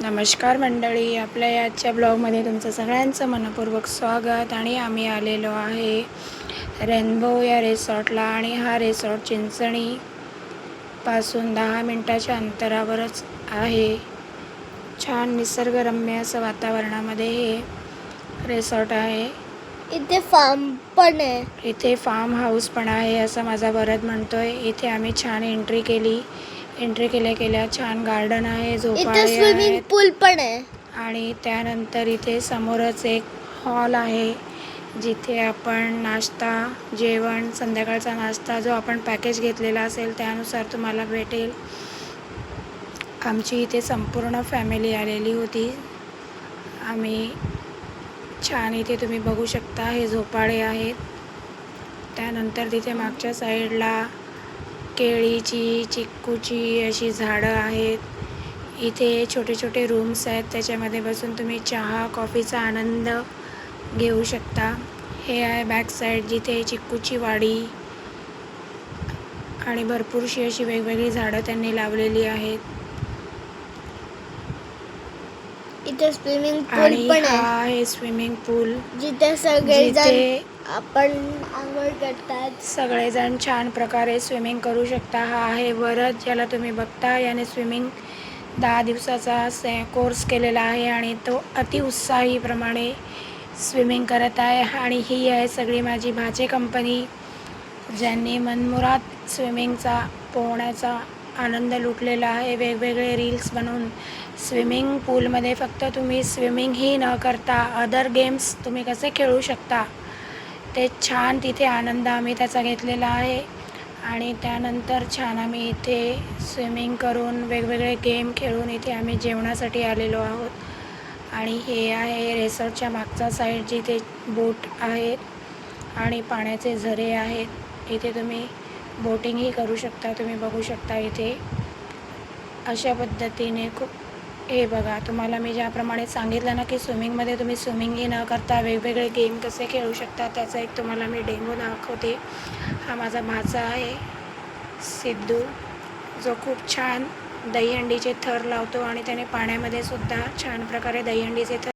नमस्कार मंडळी, आपल्या आजच्या ब्लॉगमध्ये तुमचं सगळ्यांचं मनपूर्वक स्वागत. आणि आम्ही आलेलो आहे रेनबो या रिसॉर्टला. आणि हा रिसॉर्ट चिंचणीपासून 10 मिनटाच्या अंतरावरच आहे. छान निसर्गरम्य असं वातावरणामध्ये हे रिसॉर्ट आहे. इथे फार्म पण आहे, इथे फार्म हाऊस पण आहे असं माझा भरत म्हणतोय. इथे आम्ही छान एंट्री केल्या छान गार्डन आहे, इथे झोपाळे स्विमिंग आहेत. पूल पण आहे. आणि त्यानंतर इथे समोरच एक हॉल आहे जिथे आपण नाश्ता, जेवण, संध्याकाळचा नाश्ता जो आपण पॅकेज घेतलेला असेल त्यानुसार तुम्हाला भेटेल. आमची इथे संपूर्ण फॅमिली आलेली होती. आम्ही छान इथे तुम्ही बघू शकता हे झोपाळे आहेत. त्यानंतर तिथे मागच्या साईडला केळीची, चिक्कूची अशी झाडं आहेत. इथे छोटे छोटे रूम्स आहेत, त्याच्यामध्ये बसून तुम्ही चहा, कॉफीचा आनंद घेऊ शकता. हे आहे बॅक साईड जिथे चिक्कूची वाडी आणि भरपूरशी अशी वेगवेगळी झाडं त्यांनी लावलेली आहेत. इथे स्विमिंग पूल आणि पण हा आहे आहे स्विमिंग पूल जिथे सगळेजण जिथे आपण आंघोळ करतात. सगळेजण छान प्रकारे स्विमिंग करू शकता. हा आहे वरद ज्याला तुम्ही बघता. याने स्विमिंग 10 दिवसाचा कोर्स केलेला आहे आणि तो अतिउत्साहीप्रमाणे स्विमिंग करत आहे. आणि ही आहे सगळी माझी भाचे कंपनी ज्यांनी मनमुराद स्विमिंगचा पोहण्याचा आनंद लुटलेला आहे. वेगवेगळे रील्स बनवून स्विमिंग पूलमध्ये फक्त तुम्ही स्विमिंग ही न करता अदर गेम्स तुम्ही कसे खेळू शकता ते छान तिथे आनंद आम्ही त्याचा घेतलेला आहे. आणि त्यानंतर छान आम्ही इथे स्विमिंग करून वेगवेगळे गेम खेळून इथे आम्ही जेवणासाठी आलेलो आहोत. आणि हे आहे रिसॉर्टच्या मागचा साईड जिथे बोट आहेत आणि पाण्याचे झरे आहेत. इथे तुम्ही बोटिंगही करू शकता. तुम्ही बघू शकता इथे अशा पद्धतीने खूप हे बघा, तुम्हाला मी ज्याप्रमाणे सांगितलं ना की स्विमिंगमध्ये तुम्ही स्विमिंगही न करता वेगवेगळे गेम कसे खेळू शकता त्याचा एक तुम्हाला मी डेमो दाखवते. हा माझा भाचा आहे सिद्धू, जो खूप छान दहीहंडीचे थर लावतो आणि त्याने पाण्यामध्ये सुद्धा छान प्रकारे दहीहंडीचे थर